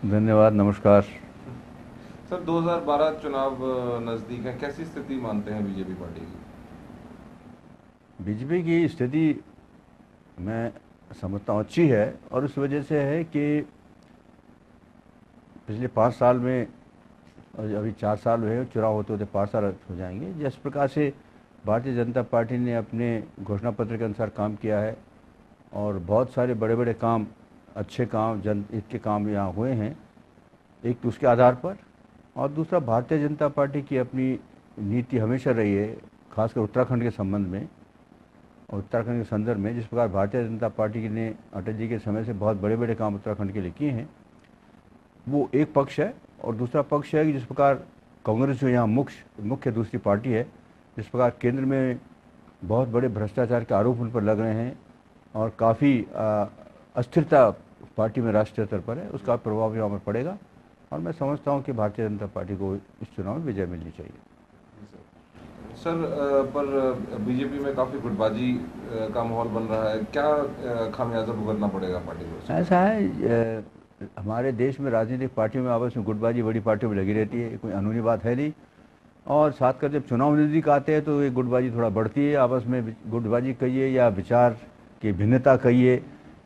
धन्यवाद, नमस्कार। सर 2012 चुनाव नज़दीक है, कैसी स्थिति मानते हैं बीजेपी पार्टी की? बीजेपी की स्थिति मैं समझता हूँ अच्छी है, और उस वजह से है कि पिछले 5 साल में, और अभी 4 साल हुए, चुनाव होते होते 5 साल हो जाएंगे, जिस प्रकार से भारतीय जनता पार्टी ने अपने घोषणा पत्र के अनुसार काम किया है और बहुत सारे बड़े बड़े काम, अच्छे काम, जनहित के काम यहाँ हुए हैं, एक तो उसके आधार पर, और दूसरा भारतीय जनता पार्टी की अपनी नीति हमेशा रही है, खासकर उत्तराखंड के संबंध में और उत्तराखंड के संदर्भ में। जिस प्रकार भारतीय जनता पार्टी ने अटल जी के समय से बहुत बड़े बड़े काम उत्तराखंड के लिए किए हैं, वो एक पक्ष है। और दूसरा पक्ष है कि जिस प्रकार कांग्रेस जो यहाँ मुख्य दूसरी पार्टी है, जिस प्रकार केंद्र में बहुत बड़े भ्रष्टाचार के आरोप उन पर लग रहे हैं और काफ़ी अस्थिरता पार्टी में राष्ट्रीय स्तर पर है, उसका प्रभाव यहाँ पर पड़ेगा। और मैं समझता हूँ कि भारतीय जनता पार्टी को इस चुनाव में विजय मिलनी चाहिए। सर पर बीजेपी में काफ़ी गुटबाजी का माहौल बन रहा है, क्या खामियाजा भुगतना पड़ेगा पार्टी को? ऐसा है, हमारे देश में राजनीतिक पार्टियों में आपस में गुटबाजी बड़ी पार्टियों में लगी रहती है, कोई अनूठी बात है नहीं। और साथ कर जब चुनाव नज़दीक आते हैं तो ये गुटबाजी थोड़ा बढ़ती है, आपस में गुटबाजी कहिए या विचार की भिन्नता कहिए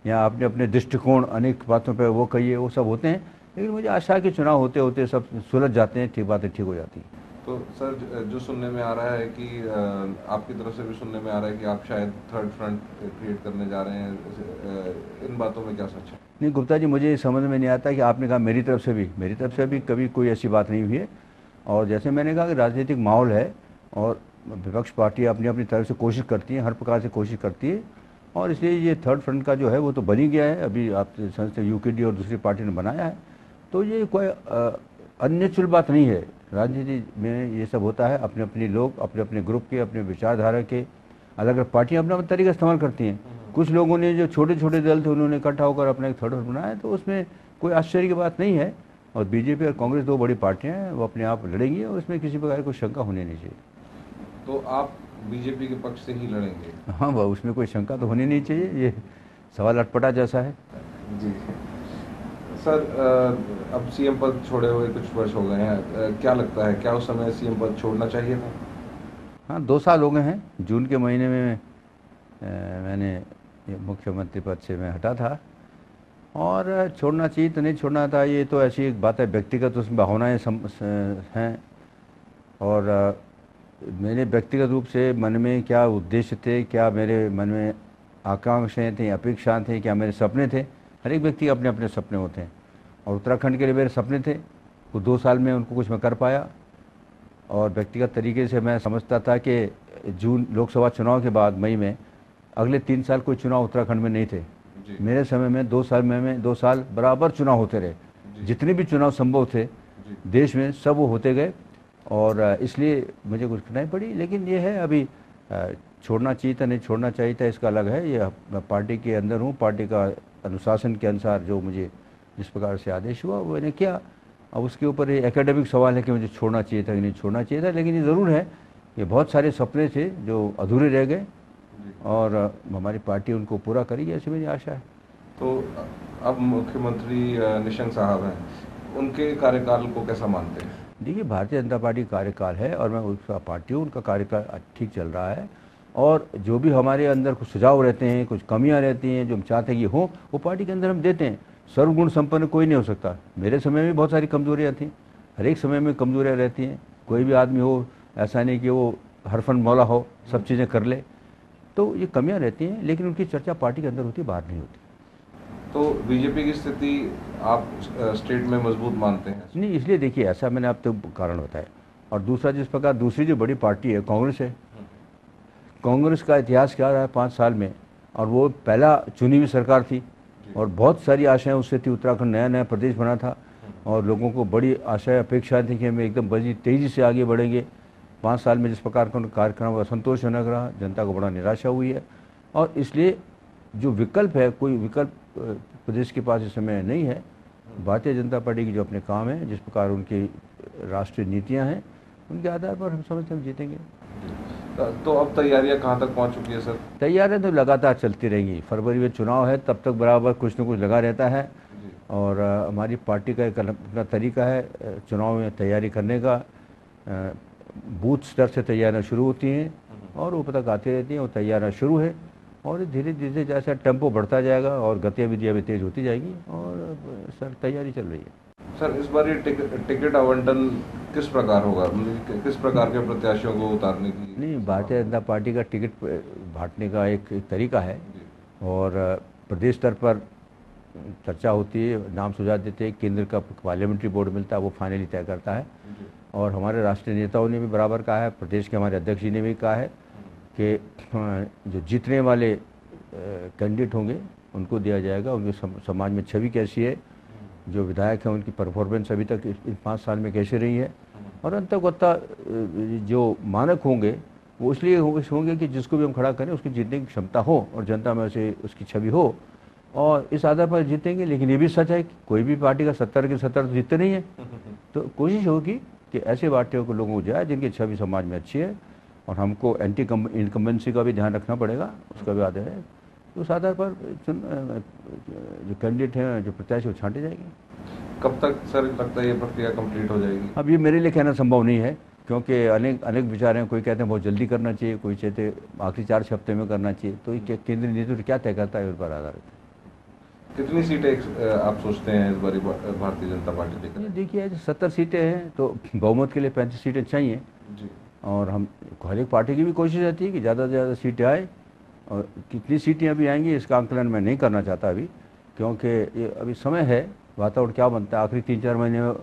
या अपने अपने दृष्टिकोण अनेक बातों पर वो कहिए, वो सब होते हैं। लेकिन मुझे आशा है कि चुनाव होते होते सब सुलझ जाते हैं, ठीक बातें ठीक हो जाती हैं। तो सर जो सुनने में आ रहा है कि आपकी तरफ से भी सुनने में आ रहा है कि आप शायद थर्ड फ्रंट क्रिएट करने जा रहे हैं, इन बातों में क्या सच है? नहीं गुप्ता जी, मुझे समझ में नहीं आता कि आपने कहा मेरी तरफ से भी कभी कोई ऐसी बात नहीं हुई है। और जैसे मैंने कहा कि राजनीतिक माहौल है और विपक्ष पार्टी अपनी अपनी तरफ से कोशिश करती है, हर प्रकार से कोशिश करती है, और इसलिए ये थर्ड फ्रंट का जो है वो तो बन ही गया है। अभी आप संस्था यूकेडी और दूसरी पार्टी ने बनाया है, तो ये कोई अननेचुरल बात नहीं है। राजनीति में ये सब होता है, अपने अपने लोग अपने अपने ग्रुप के, अपने विचारधारा के, अलग अलग पार्टियां अपना अपना तरीका इस्तेमाल करती हैं। कुछ लोगों ने जो छोटे छोटे दल थे उन्होंने इकट्ठा होकर अपना एक थर्ड फ्रंट बनाया, तो उसमें कोई आश्चर्य की बात नहीं है। और बीजेपी और कांग्रेस दो बड़ी पार्टियां हैं, वो अपने आप लड़ेंगी और उसमें किसी प्रकार की शंका होनी नहीं चाहिए। तो आप बीजेपी के पक्ष से ही लड़ेंगे? हाँ, वह उसमें कोई शंका तो होनी नहीं चाहिए, ये सवाल अटपटा जैसा है। जी सर, अब सीएम पद छोड़े हुए कुछ वर्ष हो गए हैं, क्या लगता है क्या उस समय सीएम पद छोड़ना चाहिए था? हाँ, 2 साल हो गए हैं। जून के महीने में मैंने ये मुख्यमंत्री पद से मैं हटा था, और छोड़ना चाहिए तो नहीं छोड़ना था, ये तो ऐसी एक बात है, व्यक्तिगत उसमें भावनाएं हैं। और मेरे व्यक्तिगत रूप से मन में क्या उद्देश्य थे, क्या मेरे मन में आकांक्षाएं थी, अपेक्षाएं थी, क्या मेरे सपने थे। हर एक व्यक्ति के अपने अपने सपने होते हैं, और उत्तराखंड के लिए मेरे सपने थे, वो 2 साल में उनको कुछ मैं कर पाया। और व्यक्तिगत तरीके से मैं समझता था कि जून लोकसभा चुनाव के बाद मई में अगले 3 साल कोई चुनाव उत्तराखंड में नहीं थे। मेरे समय में 2 साल में 2 साल बराबर चुनाव होते रहे, जितने भी चुनाव संभव थे देश में सब वो होते गए, और इसलिए मुझे कुछ कठिनाई पड़ी। लेकिन ये है, अभी छोड़ना चाहिए था नहीं छोड़ना चाहिए था इसका अलग है, ये मैं पार्टी के अंदर हूँ, पार्टी का अनुशासन के अनुसार जो मुझे जिस प्रकार से आदेश हुआ वो मैंने किया। अब उसके ऊपर ये एकेडमिक सवाल है कि मुझे छोड़ना चाहिए था कि नहीं छोड़ना चाहिए था, लेकिन ये ज़रूर है कि बहुत सारे सपने थे जो अधूरे रह गए, और हमारी पार्टी उनको पूरा करेगी, ऐसी मेरी आशा है। तो अब मुख्यमंत्री निशंक साहब हैं, उनके कार्यकाल को कैसा मानते हैं? देखिए, भारतीय जनता पार्टी का कार्यकाल है और मैं उसका पार्टी हूँ, उनका कार्यकाल ठीक चल रहा है। और जो भी हमारे अंदर कुछ सुझाव रहते हैं, कुछ कमियां रहती हैं जो हम चाहते हैं कि हो, वो पार्टी के अंदर हम देते हैं। सर्वगुण संपन्न कोई नहीं हो सकता। मेरे समय में बहुत सारी कमजोरियां थी, हर एक समय में कमजोरियां रहती हैं। कोई भी आदमी हो, ऐसा नहीं कि वो हरफन मौला हो, सब चीज़ें कर ले, तो ये कमियाँ रहती हैं, लेकिन उनकी चर्चा पार्टी के अंदर होती है, बाहर नहीं होती। तो बीजेपी की स्थिति आप स्टेट में मजबूत मानते हैं? नहीं, इसलिए देखिए, ऐसा मैंने आप तो कारण बताया। और दूसरा, जिस प्रकार दूसरी जो बड़ी पार्टी है कांग्रेस है, कांग्रेस का इतिहास क्या रहा है 5 साल में, और वो पहला चुनी हुई सरकार थी और बहुत सारी आशाएं उससे थी। उत्तराखंड नया नया प्रदेश बना था और लोगों को बड़ी आशाएं अपेक्षाएं थी कि हम एकदम बड़ी तेज़ी से आगे बढ़ेंगे। 5 साल में जिस प्रकार का कार्यक्रम असंतोषजनक रहा, जनता को बड़ा निराशा हुई है। और इसलिए जो विकल्प है, कोई विकल्प प्रदेश के पास इस समय नहीं है। भारतीय जनता पार्टी की जो अपने काम है, जिस प्रकार उनकी राष्ट्रीय नीतियां हैं, उनके आधार पर हम समझते हम जीतेंगे। तो अब तैयारियां कहाँ तक पहुँच चुकी है सर? तैयारियां तो लगातार चलती रहेंगी। फरवरी में चुनाव है, तब तक बराबर कुछ न कुछ लगा रहता है। और हमारी पार्टी का एक अपना तरीका है चुनाव में तैयारी करने का। बूथ स्तर से तैयारियाँ शुरू होती हैं और ऊपर तक आती रहती हैं, वो तैयारियाँ शुरू है और धीरे धीरे जैसा टेम्पो बढ़ता जाएगा और गतिविधियाँ भी तेज़ होती जाएगी और सर तैयारी चल रही है। सर इस बार ये टिकट आवंटन किस प्रकार होगा, मतलब किस प्रकार के प्रत्याशियों को उतारने की? नहीं, भारतीय जनता पार्टी का टिकट बांटने का एक तरीका है और प्रदेश स्तर पर चर्चा होती है, नाम सुझाव देते हैं, केंद्र का पार्लियामेंट्री बोर्ड मिलता है, वो फाइनली तय करता है। और हमारे राष्ट्रीय नेताओं ने भी बराबर कहा है, प्रदेश के हमारे अध्यक्ष जी ने भी कहा है कि जो जीतने वाले कैंडिडेट होंगे उनको दिया जाएगा। उनके समाज में छवि कैसी है, जो विधायक हैं उनकी परफॉर्मेंस अभी तक इन 5 साल में कैसे रही है, और अंततः जो मानक होंगे वो इसलिए होंगे कि जिसको भी हम खड़ा करें उसकी जीतने की क्षमता हो और जनता में से उसकी छवि हो, और इस आधार पर जीतेंगे। लेकिन ये भी सच है कि कोई भी पार्टी का 70 के 70 तो जीतते नहीं है, तो कोशिश होगी कि ऐसे पार्टियों को लोगों को जाए जिनकी छवि समाज में अच्छी है, और हमको एंटी इनकम्बेंसी का भी ध्यान रखना पड़ेगा, उसका भी आधार है। तो उस आधार पर जो कैंडिडेट हैं, जो प्रत्याशी, वो छांटे जाएंगे। कब तक सर लगता है ये प्रक्रिया कंप्लीट हो जाएगी? अब ये मेरे लिए कहना संभव नहीं है, क्योंकि अनेक विचार हैं। कोई कहते हैं बहुत जल्दी करना चाहिए, कोई कहते हैं आखिरी 4 हफ्ते में करना चाहिए। तो ये केंद्रीय नेतृत्व क्या तय करता है उस पर आधारित है। कितनी सीटें आप सोचते हैं इस बार भारतीय जनता पार्टी लेकर? देखिए 70 सीटें हैं तो बहुमत के लिए 35 सीटें चाहिए जी। और हम हर एक पार्टी की भी कोशिश रहती है कि ज़्यादा से ज़्यादा सीटें आए, और कितनी सीटें अभी आएंगी इसका आंकलन मैं नहीं करना चाहता अभी, क्योंकि ये अभी समय है। वातावरण क्या बनता है आखिरी 3-4 महीने में,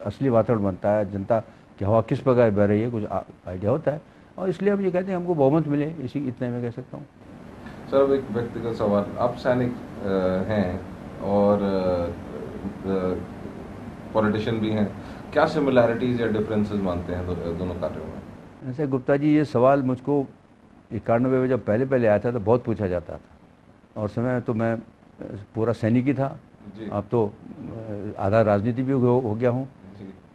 असली वातावरण बनता है, जनता की हवा किस प्रकार बह रही है कुछ आइडिया होता है, और इसलिए हम ये कहते हैं हमको बहुमत मिले, इतने में कह सकता हूँ। सर एक व्यक्तिगत सवाल, आप सैनिक हैं और पॉलिटिशियन भी हैं, क्या सिमिलैरिटीज़ या डिफरेंसेस मानते हैं दोनों कार्यों में? ऐसे गुप्ता जी, ये सवाल मुझको 91 में जब पहले आया था तो बहुत पूछा जाता था, और समय तो मैं पूरा सैनिक ही था। अब तो आधा राजनीति भी हो गया हूँ,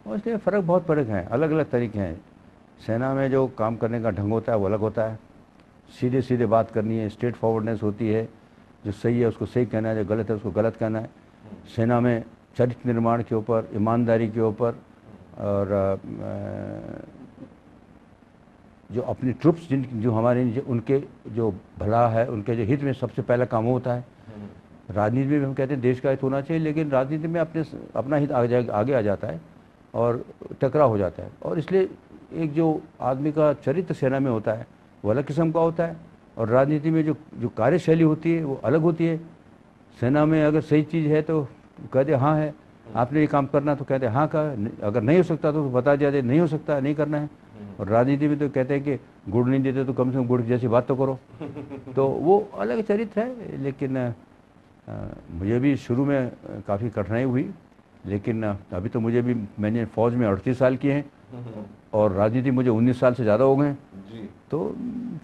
और इसलिए फ़र्क है, अलग अलग तरीके हैं। सेना में जो काम करने का ढंग होता है वो अलग होता है, सीधे बात करनी है, स्ट्रेट फॉरवर्डनेस होती है, जो सही है उसको सही कहना है, जो गलत है उसको गलत कहना है। सेना में चरित्र निर्माण के ऊपर, ईमानदारी के ऊपर, और जो अपनी ट्रुप्स जो हमारे उनके जो भला है, उनके जो हित में सबसे पहला काम होता है। राजनीति में भी हम कहते हैं देश का हित होना चाहिए, लेकिन राजनीति में अपना हित आगे आ जाता है और टकराव हो जाता है, और इसलिए एक जो आदमी का चरित्र सेना में होता है वो अलग किस्म का होता है, और राजनीति में जो कार्यशैली होती है वो अलग होती है। सेना में अगर सही चीज़ है तो कहते हाँ है, आपने ये काम करना तो कहते हाँ का, अगर नहीं हो सकता तो बता दिया जाए नहीं हो सकता, नहीं करना है। और राजनीति में तो कहते हैं कि गुड़ नहीं देते तो कम से कम गुड़ जैसी बात तो करो। तो वो अलग चरित्र है, लेकिन मुझे भी शुरू में काफ़ी कठिनाई हुई, लेकिन अभी तो मैंने फ़ौज में 38 साल किए हैं और राजनीति मुझे 19 साल से ज़्यादा हो गए, तो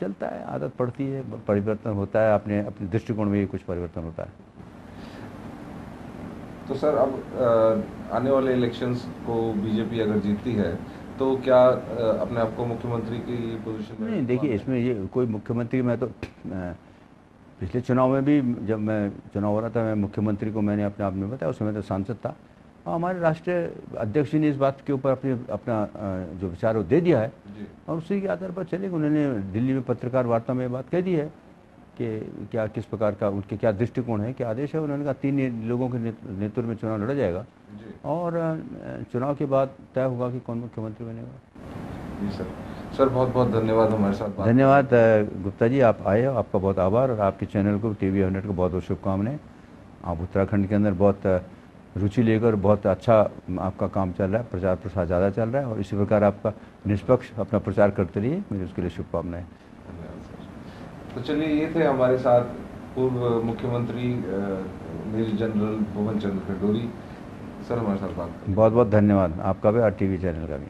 चलता है, आदत पड़ती है, परिवर्तन होता है, अपने दृष्टिकोण में कुछ परिवर्तन होता है। तो सर अब आने वाले इलेक्शंस को बीजेपी अगर जीतती है तो क्या अपने आप को मुख्यमंत्री की पोजीशन में? नहीं, देखिए इसमें ये कोई मुख्यमंत्री, मैं तो पिछले चुनाव में भी जब मैं चुनाव हो रहा था, मैं मुख्यमंत्री को मैंने अपने आप में बताया, उस समय तो सांसद था, और हमारे राष्ट्रीय अध्यक्ष ने इस बात के ऊपर अपना जो विचार वो दे दिया है, और उसी के आधार पर चलेगा। उन्होंने दिल्ली में पत्रकार वार्ता में बात कह दी है कि क्या किस प्रकार का उनके क्या दृष्टिकोण है, क्या आदेश है। उन्होंने कहा 3 लोगों के नेतृत्व में चुनाव लड़ा जाएगा, और चुनाव के बाद तय होगा कि कौन मुख्यमंत्री बनेगा। जी सर बहुत बहुत धन्यवाद हमारे साथ। धन्यवाद गुप्ता जी, आप आए, आपका बहुत आभार, और आपके चैनल को TV 100 को बहुत बहुत शुभकामनाएं। आप उत्तराखंड के अंदर बहुत रुचि लेकर बहुत अच्छा आपका काम चल रहा है, प्रचार प्रसार ज़्यादा चल रहा है, और इसी प्रकार आपका निष्पक्ष अपना प्रचार करते रहिए, मेरी उसके लिए शुभकामनाएं। तो चलिए, ये थे हमारे साथ पूर्व मुख्यमंत्री मेजर जनरल भुवन चंद्र खंडूरी सर, हमारे साथ बात। बहुत बहुत धन्यवाद आपका भी और TV चैनल का भी।